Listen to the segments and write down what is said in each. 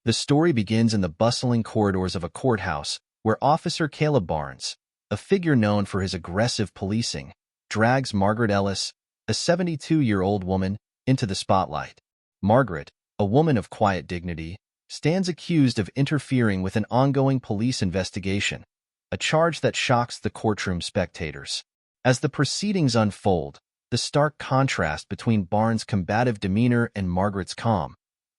The story begins in the bustling corridors of a courthouse where Officer Caleb Barnes, a figure known for his aggressive policing, drags Margaret Ellis, a 72-year-old woman, into the spotlight. Margaret, a woman of quiet dignity, stands accused of interfering with an ongoing police investigation, a charge that shocks the courtroom spectators. As the proceedings unfold, the stark contrast between Barnes' combative demeanor and Margaret's calm,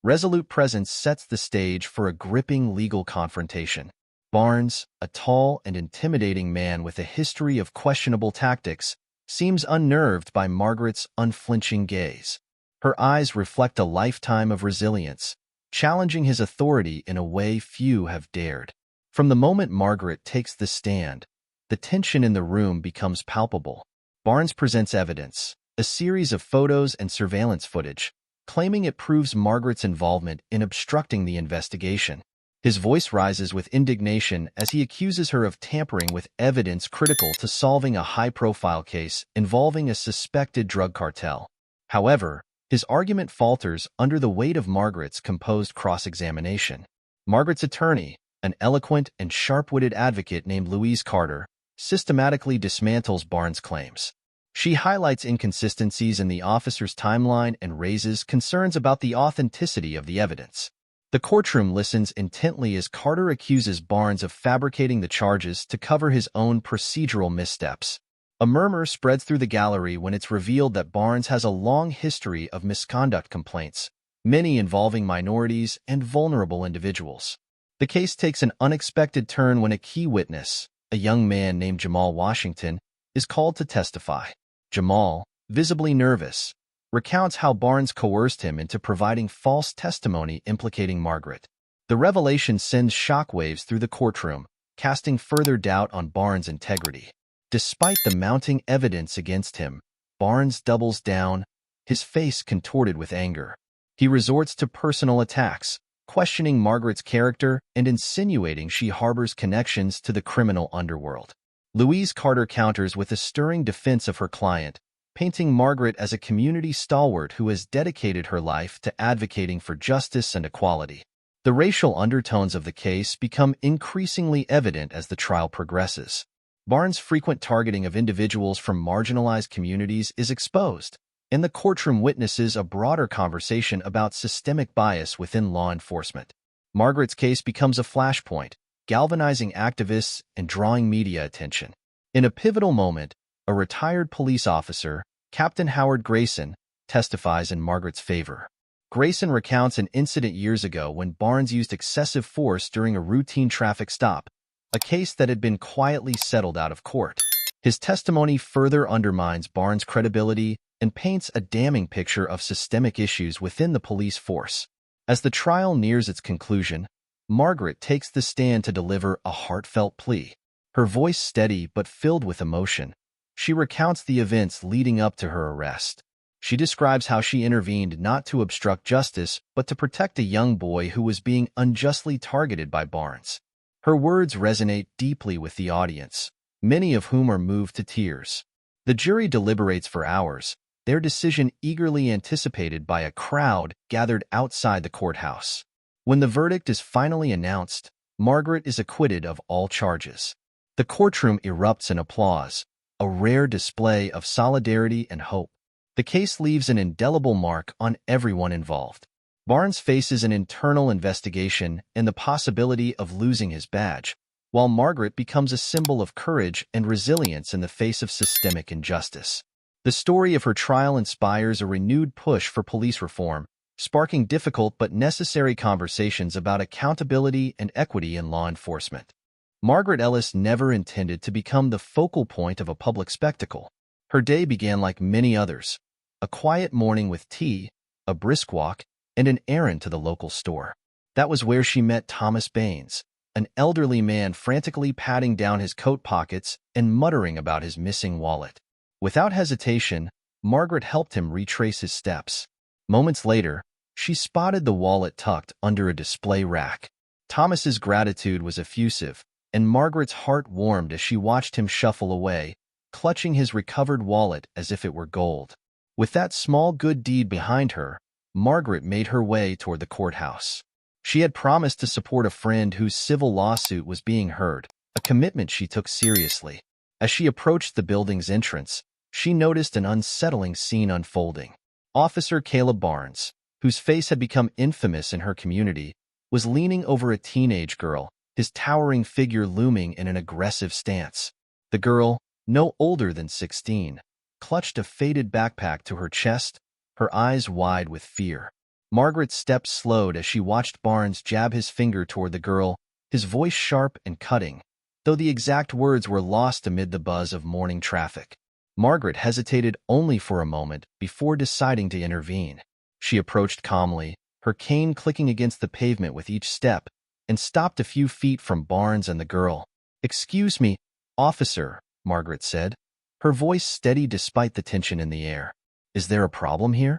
resolute presence sets the stage for a gripping legal confrontation. Barnes, a tall and intimidating man with a history of questionable tactics, seems unnerved by Margaret's unflinching gaze. Her eyes reflect a lifetime of resilience, challenging his authority in a way few have dared. From the moment Margaret takes the stand, the tension in the room becomes palpable. Barnes presents evidence, a series of photos and surveillance footage, claiming it proves Margaret's involvement in obstructing the investigation. His voice rises with indignation as he accuses her of tampering with evidence critical to solving a high-profile case involving a suspected drug cartel. However, his argument falters under the weight of Margaret's composed cross-examination. Margaret's attorney, an eloquent and sharp-witted advocate named Louise Carter, systematically dismantles Barnes' claims. She highlights inconsistencies in the officer's timeline and raises concerns about the authenticity of the evidence. The courtroom listens intently as Carter accuses Barnes of fabricating the charges to cover his own procedural missteps. A murmur spreads through the gallery when it's revealed that Barnes has a long history of misconduct complaints, many involving minorities and vulnerable individuals. The case takes an unexpected turn when a key witness, a young man named Jamal Washington, is called to testify. Jamal, visibly nervous, recounts how Barnes coerced him into providing false testimony implicating Margaret. The revelation sends shockwaves through the courtroom, casting further doubt on Barnes' integrity. Despite the mounting evidence against him, Barnes doubles down, his face contorted with anger. He resorts to personal attacks, questioning Margaret's character and insinuating she harbors connections to the criminal underworld. Louise Carter counters with a stirring defense of her client, painting Margaret as a community stalwart who has dedicated her life to advocating for justice and equality. The racial undertones of the case become increasingly evident as the trial progresses. Barnes' frequent targeting of individuals from marginalized communities is exposed, and the courtroom witnesses a broader conversation about systemic bias within law enforcement. Margaret's case becomes a flashpoint, galvanizing activists and drawing media attention. In a pivotal moment, a retired police officer, Captain Howard Grayson, testifies in Margaret's favor. Grayson recounts an incident years ago when Barnes used excessive force during a routine traffic stop, a case that had been quietly settled out of court. His testimony further undermines Barnes' credibility and paints a damning picture of systemic issues within the police force. As the trial nears its conclusion, Margaret takes the stand to deliver a heartfelt plea. Her voice steady but filled with emotion, she recounts the events leading up to her arrest. She describes how she intervened not to obstruct justice, but to protect a young boy who was being unjustly targeted by Barnes. Her words resonate deeply with the audience, many of whom are moved to tears. The jury deliberates for hours, their decision eagerly anticipated by a crowd gathered outside the courthouse. When the verdict is finally announced, Margaret is acquitted of all charges. The courtroom erupts in applause, a rare display of solidarity and hope. The case leaves an indelible mark on everyone involved. Barnes faces an internal investigation and the possibility of losing his badge, while Margaret becomes a symbol of courage and resilience in the face of systemic injustice. The story of her trial inspires a renewed push for police reform, sparking difficult but necessary conversations about accountability and equity in law enforcement. Margaret Ellis never intended to become the focal point of a public spectacle. Her day began like many others, a quiet morning with tea, a brisk walk, and an errand to the local store. That was where she met Thomas Baines, an elderly man frantically patting down his coat pockets and muttering about his missing wallet. Without hesitation, Margaret helped him retrace his steps. Moments later, she spotted the wallet tucked under a display rack. Thomas's gratitude was effusive, and Margaret's heart warmed as she watched him shuffle away, clutching his recovered wallet as if it were gold. With that small good deed behind her, Margaret made her way toward the courthouse. She had promised to support a friend whose civil lawsuit was being heard, a commitment she took seriously. As she approached the building's entrance, she noticed an unsettling scene unfolding. Officer Caleb Barnes, whose face had become infamous in her community, was leaning over a teenage girl, his towering figure looming in an aggressive stance. The girl, no older than 16, clutched a faded backpack to her chest, her eyes wide with fear. Margaret's steps slowed as she watched Barnes jab his finger toward the girl, his voice sharp and cutting, though the exact words were lost amid the buzz of morning traffic. Margaret hesitated only for a moment before deciding to intervene. She approached calmly, her cane clicking against the pavement with each step, and stopped a few feet from Barnes and the girl. "Excuse me, officer," Margaret said, her voice steady despite the tension in the air. "Is there a problem here?"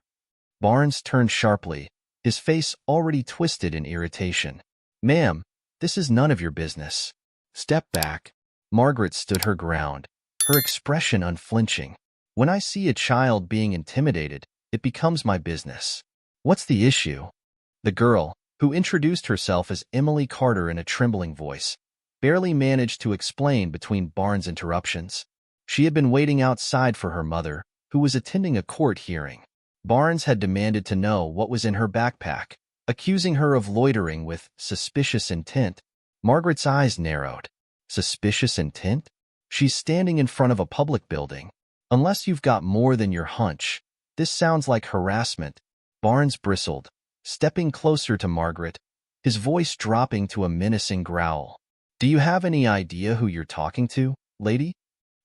Barnes turned sharply, his face already twisted in irritation. "Ma'am, this is none of your business. Step back." Margaret stood her ground, her expression unflinching. "When I see a child being intimidated, it becomes my business." "What's the issue?" The girl, who introduced herself as Emily Carter in a trembling voice, barely managed to explain between Barnes' interruptions. She had been waiting outside for her mother, who was attending a court hearing. Barnes had demanded to know what was in her backpack, accusing her of loitering with suspicious intent. Margaret's eyes narrowed. Suspicious intent? She's standing in front of a public building. Unless you've got more than your hunch, this sounds like harassment. Barnes bristled, stepping closer to Margaret, his voice dropping to a menacing growl. "Do you have any idea who you're talking to, lady?"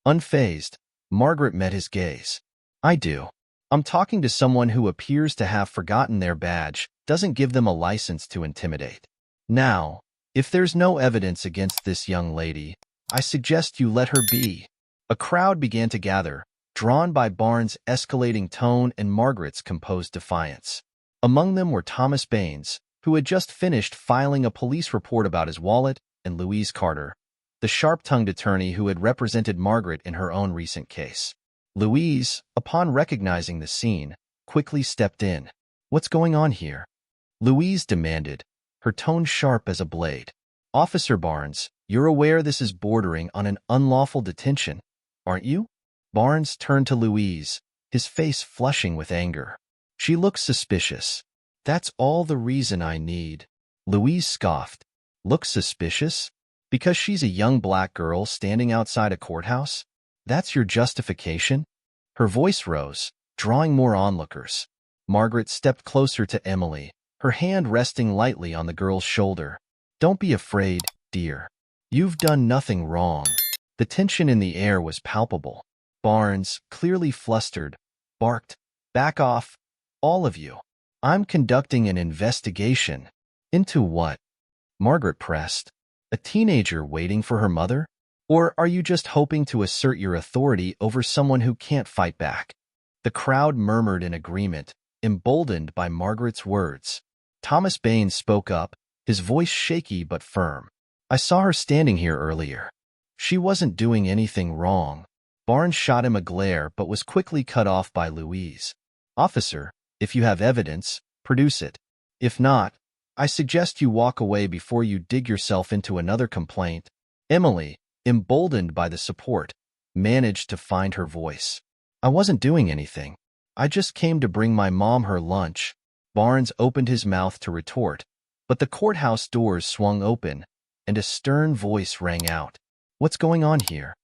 Unfazed, Margaret met his gaze. "I do. I'm talking to someone who appears to have forgotten their badge, doesn't give them a license to intimidate. Now, if there's no evidence against this young lady, I suggest you let her be." A crowd began to gather, drawn by Barnes' escalating tone and Margaret's composed defiance. Among them were Thomas Baines, who had just finished filing a police report about his wallet, and Louise Carter, the sharp-tongued attorney who had represented Margaret in her own recent case. Louise, upon recognizing the scene, quickly stepped in. "What's going on here?" Louise demanded, her tone sharp as a blade. "Officer Barnes, you're aware this is bordering on an unlawful detention, aren't you?" Barnes turned to Louise, his face flushing with anger. "She looks suspicious. That's all the reason I need." Louise scoffed. "Looks suspicious? Because she's a young black girl standing outside a courthouse? That's your justification?" Her voice rose, drawing more onlookers. Margaret stepped closer to Emily, her hand resting lightly on the girl's shoulder. "Don't be afraid, dear. You've done nothing wrong." The tension in the air was palpable. Barnes, clearly flustered, barked, "Back off, all of you. I'm conducting an investigation." "Into what?" Margaret pressed. "A teenager waiting for her mother? Or are you just hoping to assert your authority over someone who can't fight back?" The crowd murmured in agreement, emboldened by Margaret's words. Thomas Baines spoke up, his voice shaky but firm. "I saw her standing here earlier. She wasn't doing anything wrong." Barnes shot him a glare but was quickly cut off by Louise. "Officer, if you have evidence, produce it. If not, I suggest you walk away before you dig yourself into another complaint." Emily, emboldened by the support, managed to find her voice. "I wasn't doing anything. I just came to bring my mom her lunch." Barnes opened his mouth to retort, but the courthouse doors swung open, and a stern voice rang out. "What's going on here?"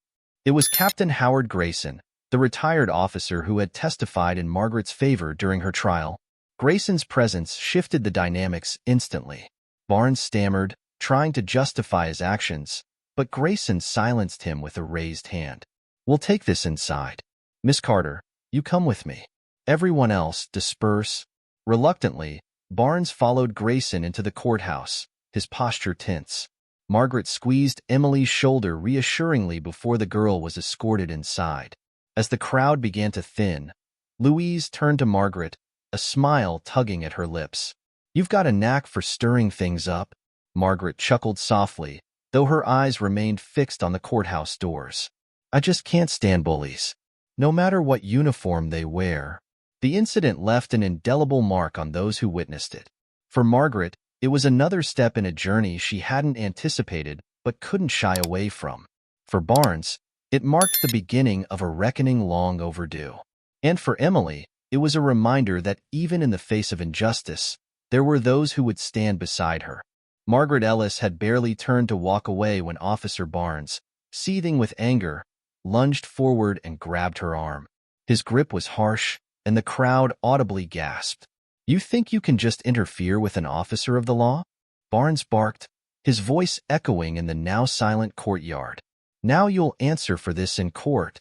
It was Captain Howard Grayson, the retired officer who had testified in Margaret's favor during her trial. Grayson's presence shifted the dynamics instantly. Barnes stammered, trying to justify his actions, but Grayson silenced him with a raised hand. "We'll take this inside. Miss Carter, you come with me. Everyone else, disperse." Reluctantly, Barnes followed Grayson into the courthouse, his posture tense. Margaret squeezed Emily's shoulder reassuringly before the girl was escorted inside. As the crowd began to thin, Louise turned to Margaret, a smile tugging at her lips. "You've got a knack for stirring things up." Margaret chuckled softly, though her eyes remained fixed on the courthouse doors. "I just can't stand bullies, no matter what uniform they wear." The incident left an indelible mark on those who witnessed it. For Margaret, It was another step in a journey she hadn't anticipated but couldn't shy away from. For Barnes, it marked the beginning of a reckoning long overdue. And for Emily, it was a reminder that even in the face of injustice, there were those who would stand beside her. Margaret Ellis had barely turned to walk away when Officer Barnes, seething with anger, lunged forward and grabbed her arm. His grip was harsh, and the crowd audibly gasped. "You think you can just interfere with an officer of the law?" Barnes barked, his voice echoing in the now silent courtyard. "Now you'll answer for this in court."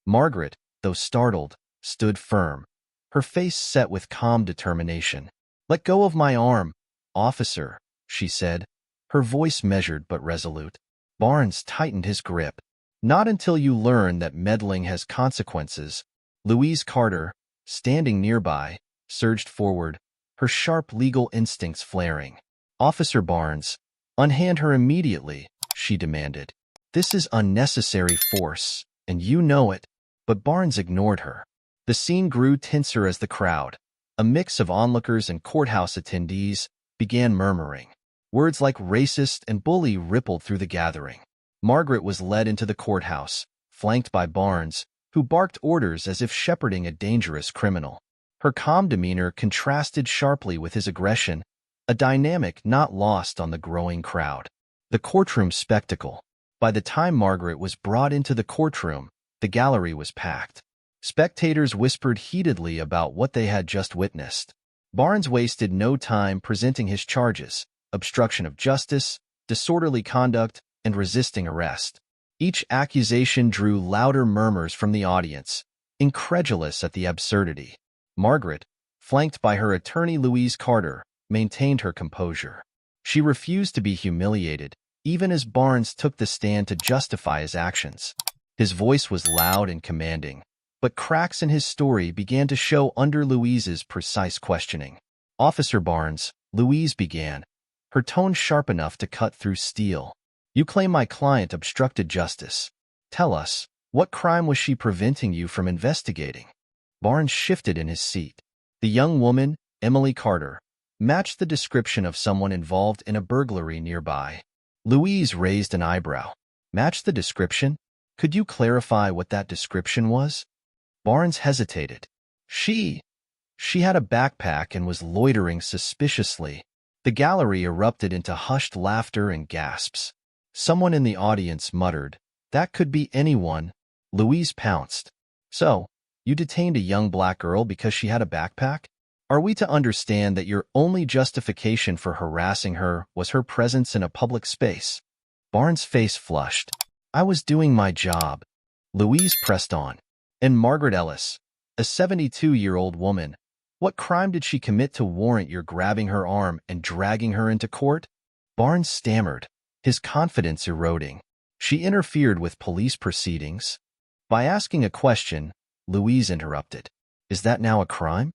Margaret, though startled, stood firm, her face set with calm determination. "Let go of my arm, officer," she said, her voice measured but resolute. Barnes tightened his grip. "Not until you learn that meddling has consequences." Louise Carter, standing nearby, surged forward, her sharp legal instincts flaring. "Officer Barnes, unhand her immediately," she demanded. "This is unnecessary force, and you know it." But Barnes ignored her. The scene grew tenser as the crowd, a mix of onlookers and courthouse attendees, began murmuring. Words like racist and bully rippled through the gathering. Margaret was led into the courthouse, flanked by Barnes, who barked orders as if shepherding a dangerous criminal. Her calm demeanor contrasted sharply with his aggression, a dynamic not lost on the growing crowd. The courtroom spectacle. By the time Margaret was brought into the courtroom, the gallery was packed. Spectators whispered heatedly about what they had just witnessed. Barnes wasted no time presenting his charges: obstruction of justice, disorderly conduct, and resisting arrest. Each accusation drew louder murmurs from the audience, incredulous at the absurdity. Margaret, flanked by her attorney Louise Carter, maintained her composure. She refused to be humiliated, even as Barnes took the stand to justify his actions. His voice was loud and commanding, but cracks in his story began to show under Louise's precise questioning. "Officer Barnes," Louise began, her tone sharp enough to cut through steel. "You claim my client obstructed justice. Tell us, what crime was she preventing you from investigating?" Barnes shifted in his seat. The young woman, Emily Carter, matched the description of someone involved in a burglary nearby. Louise raised an eyebrow. "Matched the description? Could you clarify what that description was?" Barnes hesitated. She had a backpack and was loitering suspiciously." The gallery erupted into hushed laughter and gasps. Someone in the audience muttered, "That could be anyone." Louise pounced. "So, you detained a young black girl because she had a backpack? Are we to understand that your only justification for harassing her was her presence in a public space?" Barnes' face flushed. "I was doing my job." Louise pressed on. "And Margaret Ellis, a 72-year-old woman, what crime did she commit to warrant your grabbing her arm and dragging her into court?" Barnes stammered, his confidence eroding. "She interfered with police proceedings." By asking a question, Louise interrupted. "Is that now a crime?"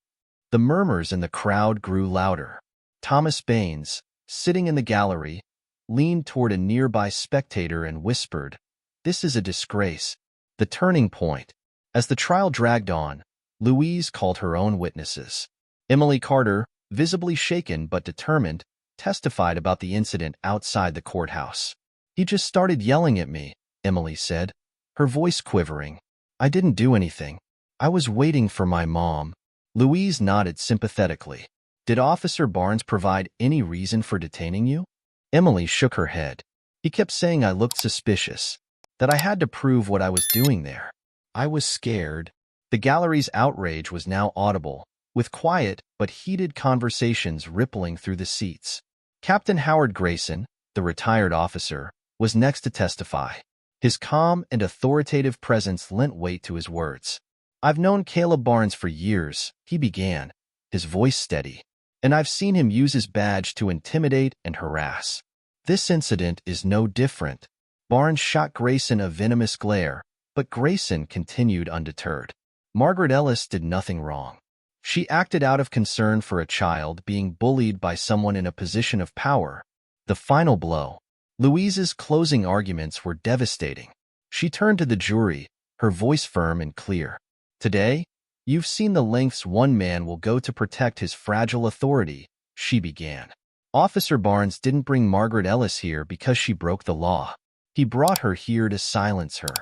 The murmurs in the crowd grew louder. Thomas Baines, sitting in the gallery, leaned toward a nearby spectator and whispered, "This is a disgrace." The turning point. As the trial dragged on, Louise called her own witnesses. Emily Carter, visibly shaken but determined, testified about the incident outside the courthouse. "He just started yelling at me," Emily said, her voice quivering. "I didn't do anything. I was waiting for my mom." Louise nodded sympathetically. "Did Officer Barnes provide any reason for detaining you?" Emily shook her head. "He kept saying I looked suspicious, that I had to prove what I was doing there. I was scared." The gallery's outrage was now audible, with quiet but heated conversations rippling through the seats. Captain Howard Grayson, the retired officer, was next to testify. His calm and authoritative presence lent weight to his words. "I've known Caleb Barnes for years," he began, his voice steady, "and I've seen him use his badge to intimidate and harass. This incident is no different." Barnes shot Grayson a venomous glare, but Grayson continued undeterred. "Margaret Ellis did nothing wrong. She acted out of concern for a child being bullied by someone in a position of power." The final blow. Louise's closing arguments were devastating. She turned to the jury, her voice firm and clear. "Today, you've seen the lengths one man will go to protect his fragile authority," she began. Officer Barnes didn't bring Margaret Ellis here because she broke the law. He brought her here to silence her,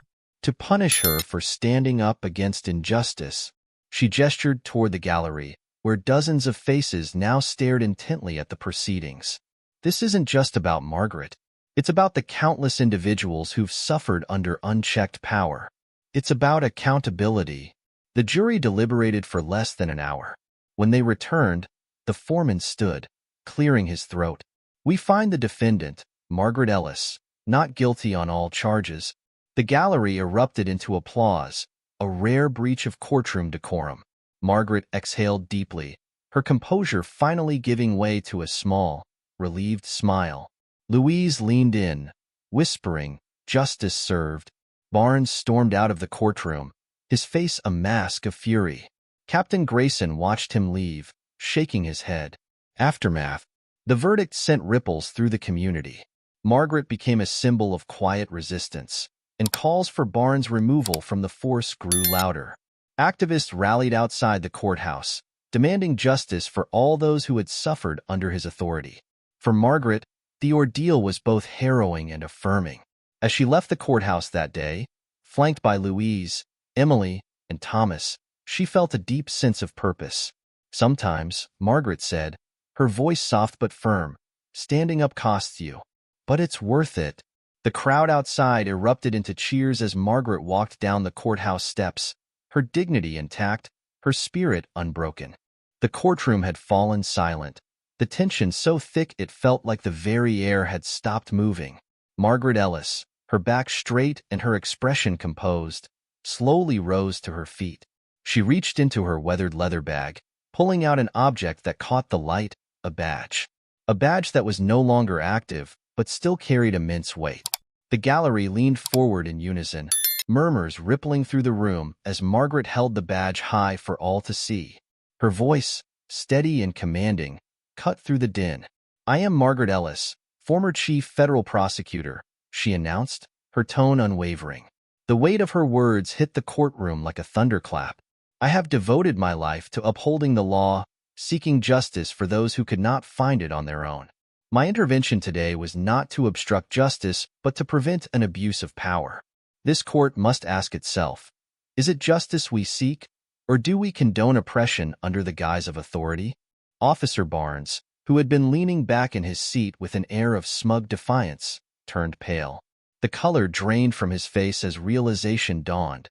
to punish her for standing up against injustice. She gestured toward the gallery, where dozens of faces now stared intently at the proceedings. This isn't just about Margaret. It's about the countless individuals who've suffered under unchecked power. It's about accountability. The jury deliberated for less than an hour. When they returned, the foreman stood, clearing his throat. "We find the defendant, Margaret Ellis, not guilty on all charges." The gallery erupted into applause, a rare breach of courtroom decorum. Margaret exhaled deeply, her composure finally giving way to a small, relieved smile. Louise leaned in, whispering, "Justice served." Barnes stormed out of the courtroom, his face a mask of fury. Captain Grayson watched him leave, shaking his head. Aftermath. The verdict sent ripples through the community. Margaret became a symbol of quiet resistance, and calls for Barnes' removal from the force grew louder. Activists rallied outside the courthouse, demanding justice for all those who had suffered under his authority. For Margaret, the ordeal was both harrowing and affirming. As she left the courthouse that day, flanked by Louise, Emily, and Thomas, she felt a deep sense of purpose. "Sometimes," Margaret said, her voice soft but firm, "standing up costs you. But it's worth it." The crowd outside erupted into cheers as Margaret walked down the courthouse steps, her dignity intact, her spirit unbroken. The courtroom had fallen silent, the tension so thick it felt like the very air had stopped moving. Margaret Ellis, her back straight and her expression composed, slowly rose to her feet. She reached into her weathered leather bag, pulling out an object that caught the light, a badge. A badge that was no longer active, but still carried immense weight. The gallery leaned forward in unison, murmurs rippling through the room as Margaret held the badge high for all to see. Her voice, steady and commanding, cut through the din. "I am Margaret Ellis, former chief federal prosecutor," she announced, her tone unwavering. The weight of her words hit the courtroom like a thunderclap. "I have devoted my life to upholding the law, seeking justice for those who could not find it on their own. My intervention today was not to obstruct justice, but to prevent an abuse of power. This court must ask itself, is it justice we seek, or do we condone oppression under the guise of authority?" Officer Barnes, who had been leaning back in his seat with an air of smug defiance, turned pale. The color drained from his face as realization dawned.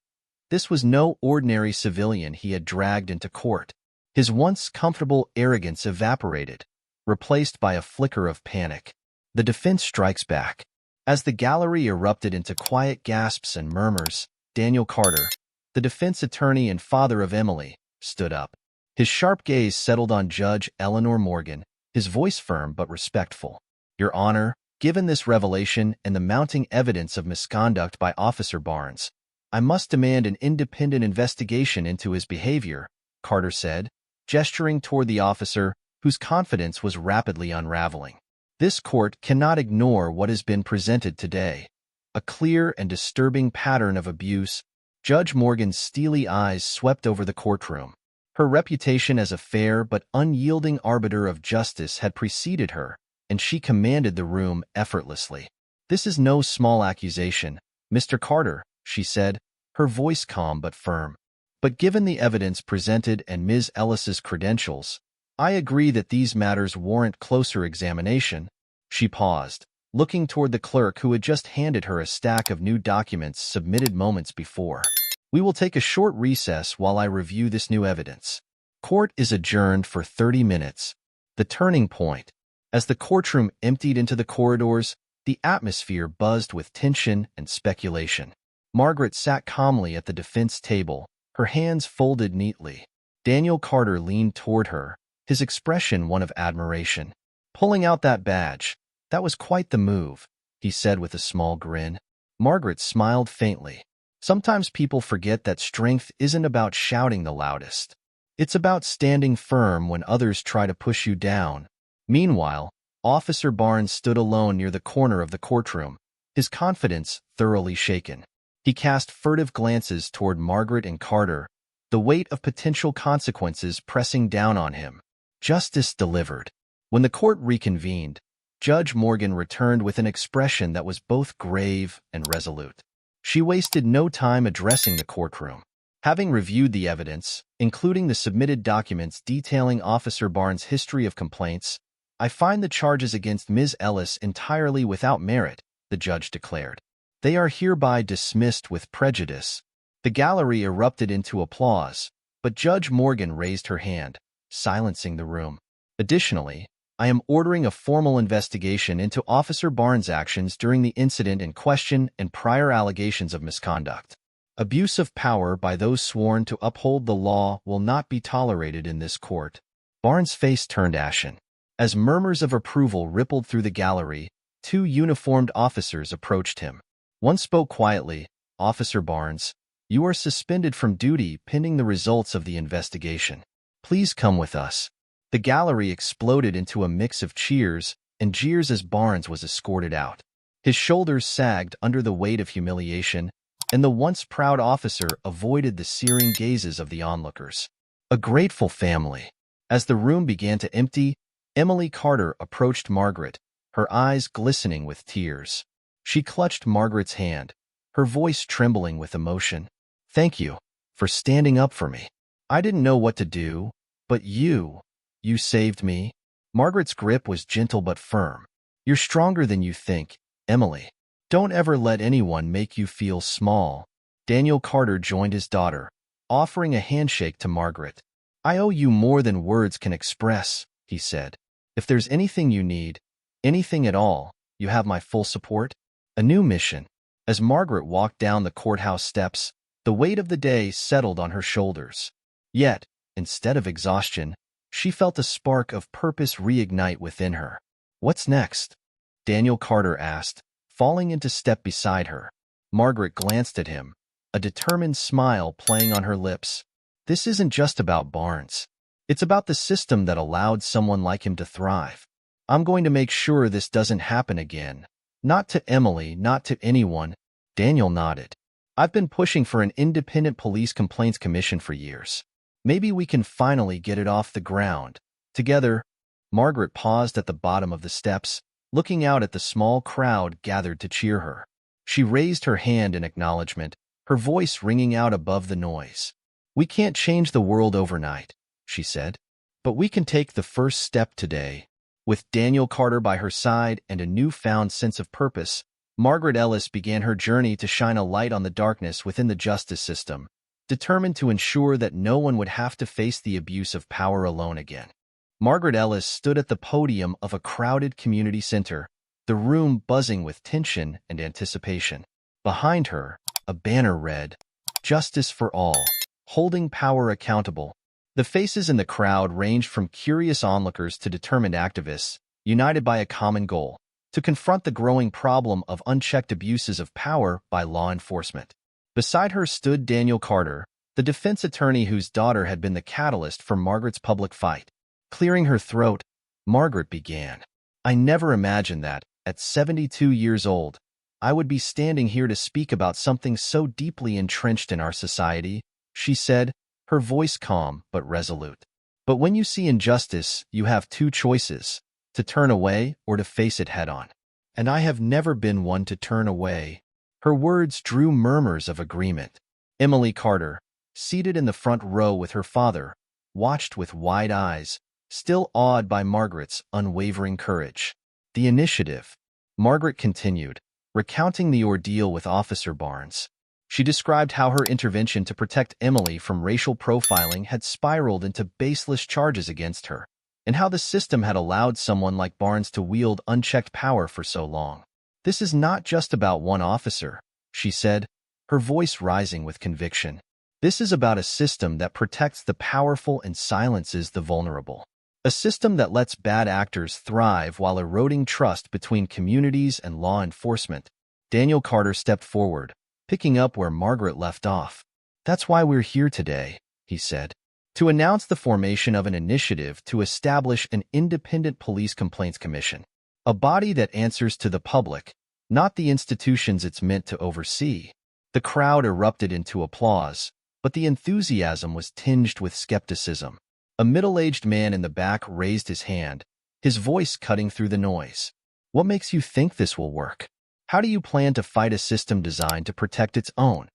This was no ordinary civilian he had dragged into court. His once comfortable arrogance evaporated, replaced by a flicker of panic. The defense strikes back. As the gallery erupted into quiet gasps and murmurs, Daniel Carter, the defense attorney and father of Emily, stood up. His sharp gaze settled on Judge Eleanor Morgan, his voice firm but respectful. "Your Honor, given this revelation and the mounting evidence of misconduct by Officer Barnes, I must demand an independent investigation into his behavior," Carter said, gesturing toward the officer whose confidence was rapidly unraveling. "This court cannot ignore what has been presented today. A clear and disturbing pattern of abuse." Judge Morgan's steely eyes swept over the courtroom. Her reputation as a fair but unyielding arbiter of justice had preceded her, and she commanded the room effortlessly. "This is no small accusation, Mr. Carter," she said, her voice calm but firm. "But given the evidence presented and Ms. Ellis's credentials, I agree that these matters warrant closer examination." She paused, looking toward the clerk who had just handed her a stack of new documents submitted moments before. "We will take a short recess while I review this new evidence." Court is adjourned for 30 minutes. The turning point. As the courtroom emptied into the corridors, the atmosphere buzzed with tension and speculation. Margaret sat calmly at the defense table, her hands folded neatly. Daniel Carter leaned toward her, his expression one of admiration. "Pulling out that badge, that was quite the move," he said with a small grin. Margaret smiled faintly. "Sometimes people forget that strength isn't about shouting the loudest. It's about standing firm when others try to push you down." Meanwhile, Officer Barnes stood alone near the corner of the courtroom, his confidence thoroughly shaken. He cast furtive glances toward Margaret and Carter, the weight of potential consequences pressing down on him. Justice delivered. When the court reconvened, Judge Morgan returned with an expression that was both grave and resolute. She wasted no time addressing the courtroom. Having reviewed the evidence, including the submitted documents detailing Officer Barnes' history of complaints, I find the charges against Ms. Ellis entirely without merit, the judge declared. They are hereby dismissed with prejudice. The gallery erupted into applause, but Judge Morgan raised her hand, silencing the room. Additionally, I am ordering a formal investigation into Officer Barnes' actions during the incident in question and prior allegations of misconduct. Abuse of power by those sworn to uphold the law will not be tolerated in this court. Barnes' face turned ashen. As murmurs of approval rippled through the gallery, two uniformed officers approached him. One spoke quietly, "Officer Barnes, you are suspended from duty pending the results of the investigation. Please come with us." The gallery exploded into a mix of cheers and jeers as Barnes was escorted out. His shoulders sagged under the weight of humiliation, and the once proud officer avoided the searing gazes of the onlookers. A grateful family. As the room began to empty, Emily Carter approached Margaret, her eyes glistening with tears. She clutched Margaret's hand, her voice trembling with emotion. "Thank you for standing up for me. I didn't know what to do, but you saved me." Margaret's grip was gentle but firm. "You're stronger than you think, Emily. Don't ever let anyone make you feel small." Daniel Carter joined his daughter, offering a handshake to Margaret. "I owe you more than words can express," he said. "If there's anything you need, anything at all, you have my full support." A new mission. As Margaret walked down the courthouse steps, the weight of the day settled on her shoulders. Yet, instead of exhaustion, she felt a spark of purpose reignite within her. "What's next?" Daniel Carter asked, falling into step beside her. Margaret glanced at him, a determined smile playing on her lips. "This isn't just about Barnes. It's about the system that allowed someone like him to thrive. I'm going to make sure this doesn't happen again. Not to Emily, not to anyone." Daniel nodded. "I've been pushing for an independent police complaints commission for years. Maybe we can finally get it off the ground. Together." Margaret paused at the bottom of the steps, looking out at the small crowd gathered to cheer her. She raised her hand in acknowledgement, her voice ringing out above the noise. "We can't change the world overnight," she said, "but we can take the first step today." With Daniel Carter by her side and a newfound sense of purpose, Margaret Ellis began her journey to shine a light on the darkness within the justice system, determined to ensure that no one would have to face the abuse of power alone again. Margaret Ellis stood at the podium of a crowded community center, the room buzzing with tension and anticipation. Behind her, a banner read, "Justice for All, Holding Power Accountable." The faces in the crowd ranged from curious onlookers to determined activists, united by a common goal: to confront the growing problem of unchecked abuses of power by law enforcement. Beside her stood Daniel Carter, the defense attorney whose daughter had been the catalyst for Margaret's public fight. Clearing her throat, Margaret began. "I never imagined that, at 72 years old, I would be standing here to speak about something so deeply entrenched in our society," she said, her voice calm but resolute. "But when you see injustice, you have two choices: to turn away or to face it head-on. And I have never been one to turn away." Her words drew murmurs of agreement. Emily Carter, seated in the front row with her father, watched with wide eyes, still awed by Margaret's unwavering courage. "The initiative," Margaret continued, recounting the ordeal with Officer Barnes. She described how her intervention to protect Emily from racial profiling had spiraled into baseless charges against her, and how the system had allowed someone like Barnes to wield unchecked power for so long. "This is not just about one officer," she said, her voice rising with conviction. "This is about a system that protects the powerful and silences the vulnerable. A system that lets bad actors thrive while eroding trust between communities and law enforcement." Daniel Carter stepped forward, picking up where Margaret left off. "That's why we're here today," he said, "to announce the formation of an initiative to establish an independent police complaints commission, a body that answers to the public, not the institutions it's meant to oversee." The crowd erupted into applause, but the enthusiasm was tinged with skepticism. A middle-aged man in the back raised his hand, his voice cutting through the noise. "What makes you think this will work? How do you plan to fight a system designed to protect its own?"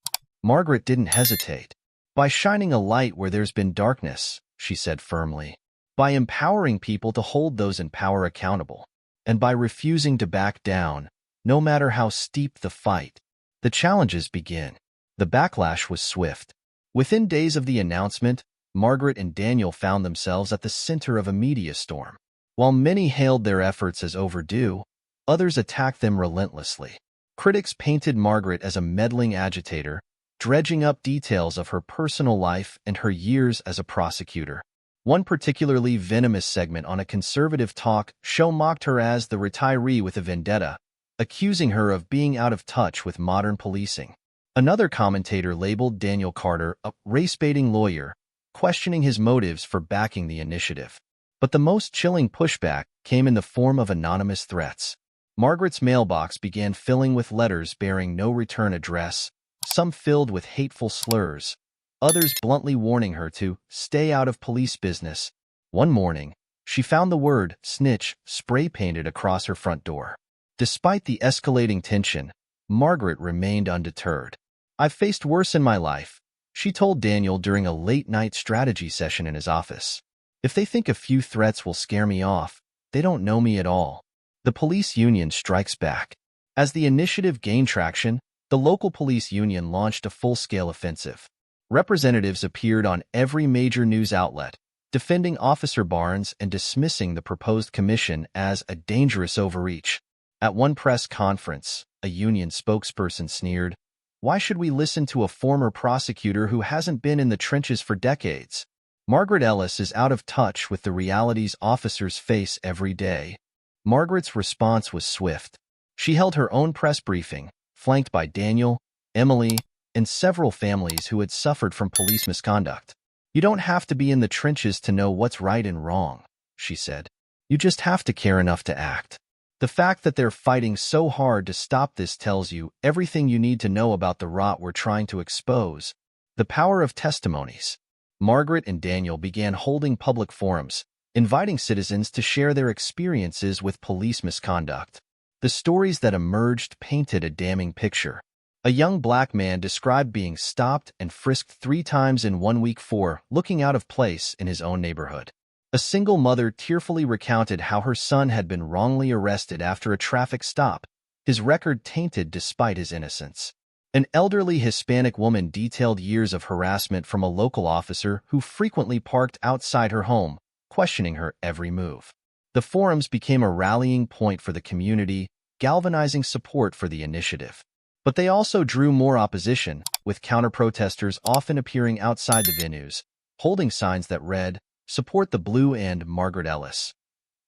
Margaret didn't hesitate. "By shining a light where there's been darkness," she said firmly. "By empowering people to hold those in power accountable. And by refusing to back down, no matter how steep the fight." The challenges begin. The backlash was swift. Within days of the announcement, Margaret and Daniel found themselves at the center of a media storm. While many hailed their efforts as overdue, others attacked them relentlessly. Critics painted Margaret as a meddling agitator, dredging up details of her personal life and her years as a prosecutor. One particularly venomous segment on a conservative talk show mocked her as the retiree with a vendetta, accusing her of being out of touch with modern policing. Another commentator labeled Daniel Carter a race-baiting lawyer, questioning his motives for backing the initiative. But the most chilling pushback came in the form of anonymous threats. Margaret's mailbox began filling with letters bearing no return address, some filled with hateful slurs, others bluntly warning her to stay out of police business. One morning, she found the word snitch spray-painted across her front door. Despite the escalating tension, Margaret remained undeterred. "I've faced worse in my life," she told Daniel during a late-night strategy session in his office. "If they think a few threats will scare me off, they don't know me at all." The police union strikes back. As the initiative gained traction, the local police union launched a full-scale offensive. Representatives appeared on every major news outlet, defending Officer Barnes and dismissing the proposed commission as a dangerous overreach. At one press conference, a union spokesperson sneered, "Why should we listen to a former prosecutor who hasn't been in the trenches for decades?" Margaret Ellis is out of touch with the realities officers face every day. Margaret's response was swift. She held her own press briefing, flanked by Daniel, Emily, and several families who had suffered from police misconduct. "You don't have to be in the trenches to know what's right and wrong," she said. "You just have to care enough to act. The fact that they're fighting so hard to stop this tells you everything you need to know about the rot we're trying to expose." The power of testimonies. Margaret and Daniel began holding public forums, inviting citizens to share their experiences with police misconduct. The stories that emerged painted a damning picture. A young black man described being stopped and frisked 3 times in 1 week for looking out of place in his own neighborhood. A single mother tearfully recounted how her son had been wrongly arrested after a traffic stop, his record tainted despite his innocence. An elderly Hispanic woman detailed years of harassment from a local officer who frequently parked outside her home, questioning her every move. The forums became a rallying point for the community, galvanizing support for the initiative. But they also drew more opposition, with counter-protesters often appearing outside the venues, holding signs that read, "Support the Blue and Margaret Ellis."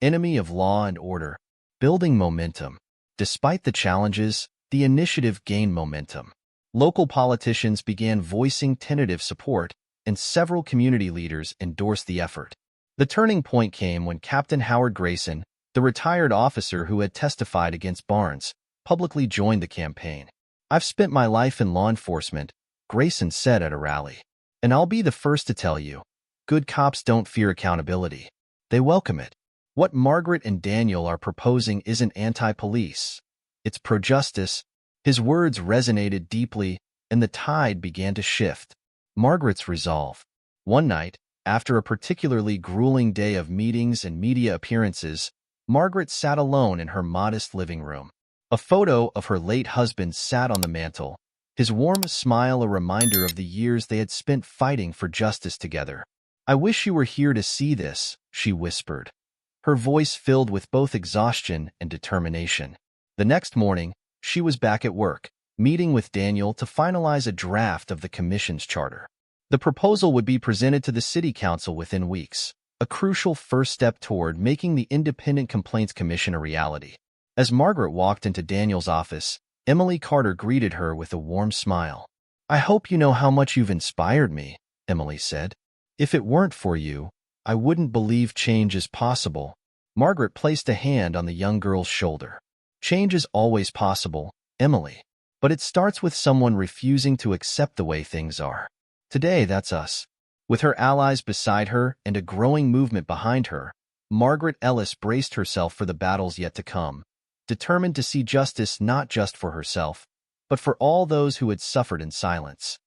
Enemy of law and order. Building momentum. Despite the challenges, the initiative gained momentum. Local politicians began voicing tentative support, and several community leaders endorsed the effort. The turning point came when Captain Howard Grayson, the retired officer who had testified against Barnes, publicly joined the campaign. "I've spent my life in law enforcement," Grayson said at a rally. "And I'll be the first to tell you, good cops don't fear accountability. They welcome it. What Margaret and Daniel are proposing isn't anti-police. It's pro-justice." His words resonated deeply, and the tide began to shift. Margaret's resolve. One night, after a particularly grueling day of meetings and media appearances, Margaret sat alone in her modest living room. A photo of her late husband sat on the mantel, his warm smile a reminder of the years they had spent fighting for justice together. "I wish you were here to see this," she whispered, her voice filled with both exhaustion and determination. The next morning, she was back at work, meeting with Daniel to finalize a draft of the commission's charter. The proposal would be presented to the City Council within weeks, a crucial first step toward making the Independent Complaints Commission a reality. As Margaret walked into Daniel's office, Emily Carter greeted her with a warm smile. "I hope you know how much you've inspired me," Emily said. "If it weren't for you, I wouldn't believe change is possible." Margaret placed a hand on the young girl's shoulder. "Change is always possible, Emily. But it starts with someone refusing to accept the way things are. Today, that's us." With her allies beside her and a growing movement behind her, Margaret Ellis braced herself for the battles yet to come, determined to see justice not just for herself, but for all those who had suffered in silence.